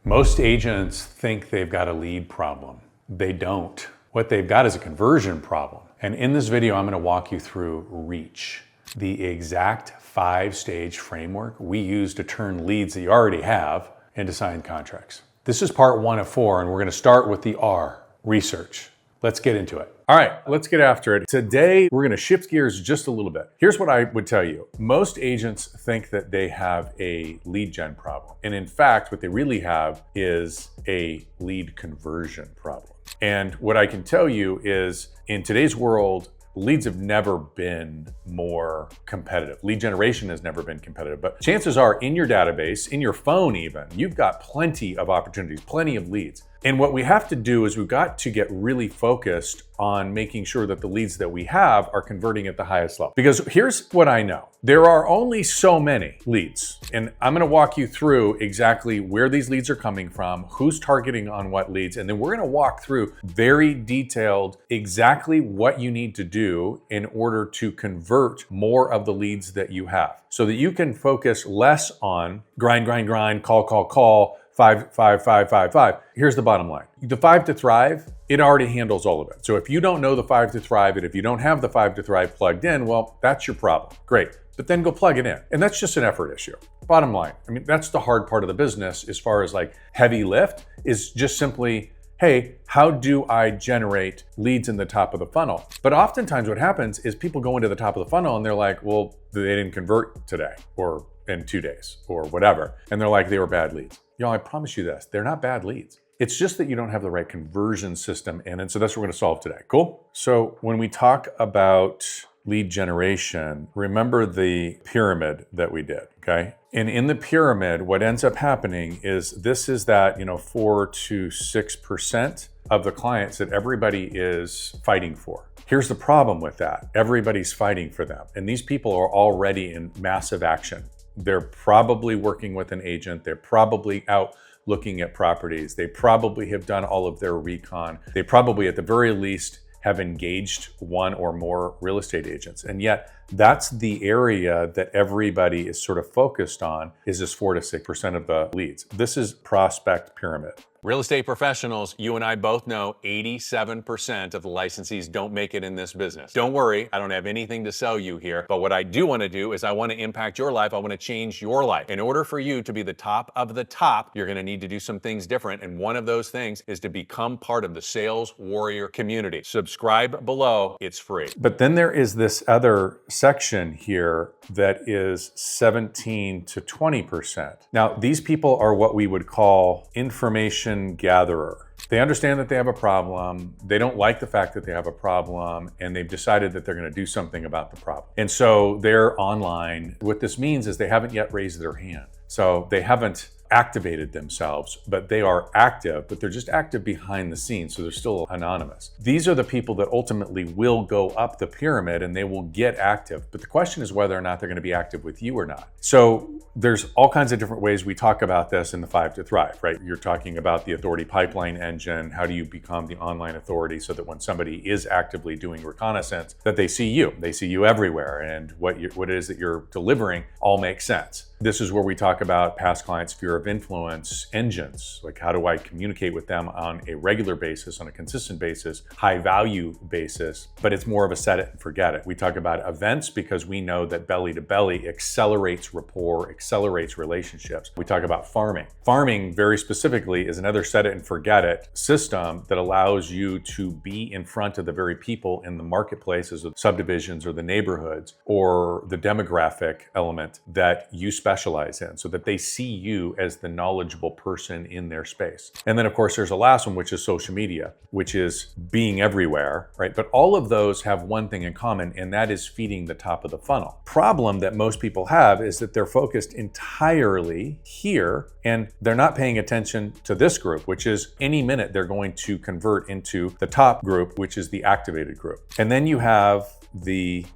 Most agents think they've got a lead problem. They don't. What they've got is a conversion problem. And in this video, I'm going to walk you through REACH, the exact 5-stage framework we use to turn leads that you already have into signed contracts. This is part 1 of 4, and we're going to start with the R, research. Let's get into it. All right, let's get after it. Today, we're going to shift gears just a little bit. Here's what I would tell you. Most agents think that they have a lead gen problem. And in fact, what they really have is a lead conversion problem. And what I can tell you is in today's world, leads have never been more competitive. Lead generation has never been competitive, but chances are in your database, in your phone even, you've got plenty of opportunities, plenty of leads. And what we have to do is we've got to get really focused on making sure that the leads that we have are converting at the highest level. Because here's what I know. There are only so many leads. And I'm going to walk you through exactly where these leads are coming from, who's targeting on what leads, and then we're going to walk through very detailed exactly what you need to do in order to convert more of the leads that you have so that you can focus less on grind, call, 5, 5, 5, 5, 5. Here's the bottom line. The 5 to Thrive, it already handles all of it. So if you don't know the 5 to Thrive, and if you don't have the 5 to Thrive plugged in, well, that's your problem. Great. But then go plug it in. And that's just an effort issue. Bottom line. I mean, that's the hard part of the business as far as like heavy lift is just simply, hey, how do I generate leads in the top of the funnel? But oftentimes what happens is people go into the top of the funnel and they're like, well, they didn't convert today or in 2 days or whatever. And they're like, they were bad leads. Y'all, I promise you this, they're not bad leads. It's just that you don't have the right conversion system in it. So that's what we're going to solve today. Cool? So when we talk about lead generation, remember the pyramid that we did, okay? And in the pyramid, what ends up happening is this is that, 4 to 6% of the clients that everybody is fighting for. Here's the problem with that. Everybody's fighting for them. And these people are already in massive action. They're probably working with an agent. They're probably out looking at properties. They probably have done all of their recon. They probably, at the very least, have engaged one or more real estate agents. And yet, that's the area that everybody is sort of focused on is this 4 to 6% of the leads. This is prospect pyramid. Real estate professionals, you and I both know 87% of the licensees don't make it in this business. Don't worry, I don't have anything to sell you here, but what I do want to do is I want to impact your life. I want to change your life. In order for you to be the top of the top, you're going to need to do some things different. And one of those things is to become part of the Sales Warrior community. Subscribe below, it's free. But then there is this other section here that is 17 to 20%. Now, these people are what we would call information gatherer. They understand that they have a problem. They don't like the fact that they have a problem, and they've decided that they're going to do something about the problem. And so they're online. What this means is they haven't yet raised their hand. So they haven't activated themselves, but they are active, but they're just active behind the scenes, so they're still anonymous. These are the people that ultimately will go up the pyramid and they will get active. But the question is whether or not they're going to be active with you or not. So there's all kinds of different ways we talk about this in the 5 to Thrive, right? You're talking about the authority pipeline engine. How do you become the online authority so that when somebody is actively doing reconnaissance, that they see you everywhere, and what it is that you're delivering all makes sense. This is where we talk about past client sphere of influence engines. Like, how do I communicate with them on a regular basis, on a consistent basis, high value basis, but it's more of a set it and forget it. We talk about events because we know that belly to belly accelerates rapport, accelerates relationships. We talk about farming. Farming, very specifically, is another set it and forget it system that allows you to be in front of the very people in the marketplaces or the subdivisions or the neighborhoods or the demographic element that you specialize in, so that they see you as the knowledgeable person in their space. And then of course there's a last one, which is social media, which is being everywhere, right? But all of those have one thing in common, and that is feeding the top of the funnel. Problem that most people have is that they're focused entirely here and they're not paying attention to this group, which is any minute they're going to convert into the top group, which is the activated group. And then you have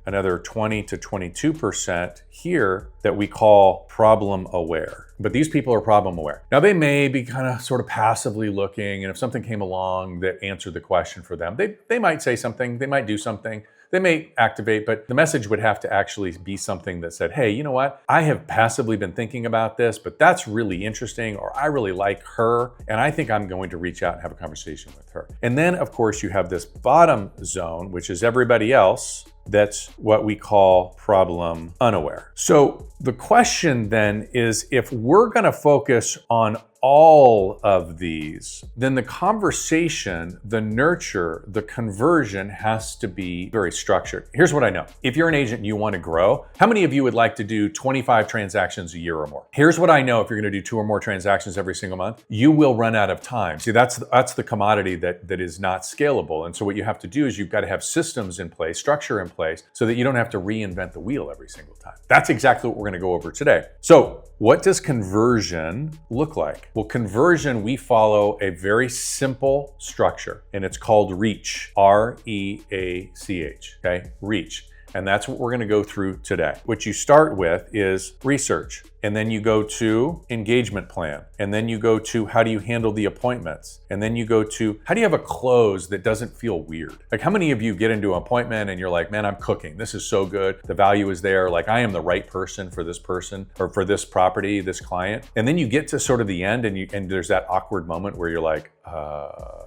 another 20 to 22% here that we call problem aware. But these people are problem aware. Now, they may be kind of sort of passively looking, and if something came along that answered the question for them, they might say something, they might do something, they may activate, but the message would have to actually be something that said, hey, you know what? I have passively been thinking about this, but that's really interesting, or I really like her, and I think I'm going to reach out and have a conversation with her. And then, of course, you have this bottom zone, which is everybody else. That's what we call problem unaware. So the question then is, if we're going to focus on all of these, then the conversation, the nurture, the conversion has to be very structured. Here's what I know. If you're an agent and you want to grow, how many of you would like to do 25 transactions a year or more? Here's what I know. If you're going to do 2 or more transactions every single month, you will run out of time. See, that's the commodity that is not scalable. And so what you have to do is you've got to have systems in place, structure in place, so that you don't have to reinvent the wheel every single time. That's exactly what we're going to go over today. So what does conversion look like? Well, conversion, we follow a very simple structure, and it's called REACH, R-E-A-C-H, okay? REACH. And that's what we're going to go through today. What you start with is research, and then you go to engagement plan, and then you go to how do you handle the appointments, and then you go to how do you have a close that doesn't feel weird? Like, how many of you get into an appointment and you're like, man, I'm cooking. This is so good. The value is there. Like, I am the right person for this person or for this property, this client. And then you get to sort of the end, and there's that awkward moment where you're like,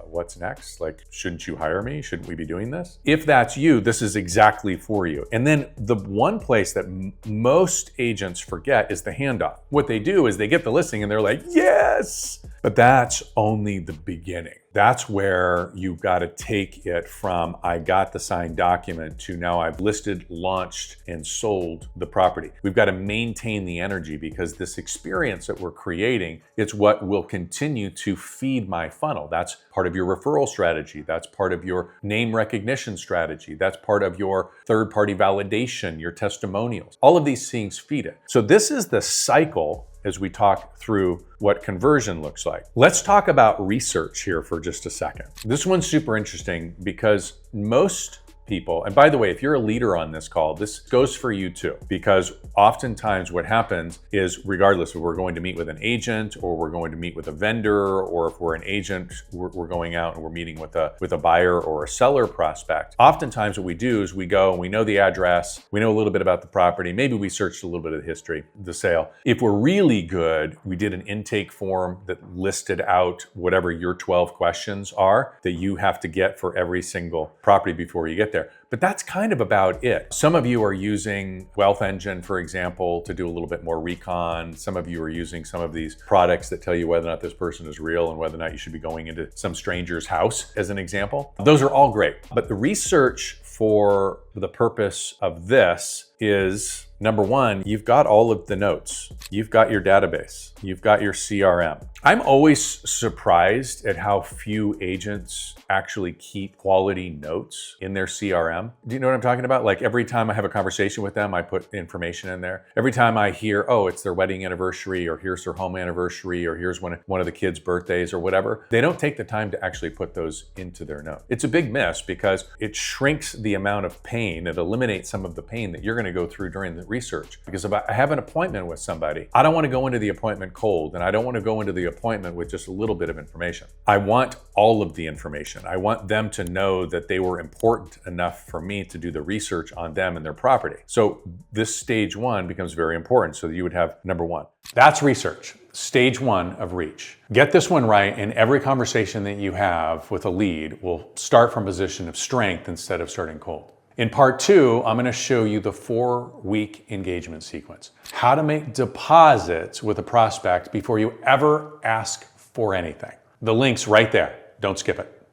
what's next? Like, shouldn't you hire me? Shouldn't we be doing this? If that's you, this is exactly for you. And then the one place that most agents forget is the handoff. What they do is they get the listing and they're like, yes, but that's only the beginning. That's where you've got to take it from I got the signed document to now I've listed, launched, and sold the property. We've got to maintain the energy, because this experience that we're creating, it's what will continue to feed my funnel. That's part of your referral strategy. That's part of your name recognition strategy. That's part of your third-party validation, your testimonials. All of these things feed it. So this is the cycle as we talk through what conversion looks like. Let's talk about research here for just a second. This one's super interesting because most people, and by the way, if you're a leader on this call, this goes for you too, because oftentimes what happens is, regardless if we're going to meet with an agent or we're going to meet with a vendor, or if we're an agent, we're going out and we're meeting with a buyer or a seller prospect. Oftentimes what we do is we go and we know the address, we know a little bit about the property, maybe we searched a little bit of the history, the sale. If we're really good, we did an intake form that listed out whatever your 12 questions are that you have to get for every single property before you get there. But that's kind of about it. Some of you are using Wealth Engine, for example, to do a little bit more recon. Some of you are using some of these products that tell you whether or not this person is real and whether or not you should be going into some stranger's house, as an example. Those are all great. But the research for the purpose of this is, number one, you've got all of the notes. You've got your database. You've got your CRM. I'm always surprised at how few agents actually keep quality notes in their CRM. Do you know what I'm talking about? Like, every time I have a conversation with them, I put information in there. Every time I hear, oh, it's their wedding anniversary, or here's their home anniversary, or here's one of the kids' birthdays or whatever, they don't take the time to actually put those into their note. It's a big miss because it shrinks the amount of pain. It eliminates some of the pain that you're going to go through during the research. Because if I have an appointment with somebody, I don't want to go into the appointment cold, and I don't want to go into the appointment with just a little bit of information. I want all of the information. I want them to know that they were important enough for me to do the research on them and their property. So this stage one becomes very important, so that you would have number one. That's research. Stage one of reach. Get this one right, and every conversation that you have with a lead will start from a position of strength instead of starting cold. In part two, I'm going to show you the 4-week engagement sequence. How to make deposits with a prospect before you ever ask for anything. The link's right there. Don't skip it.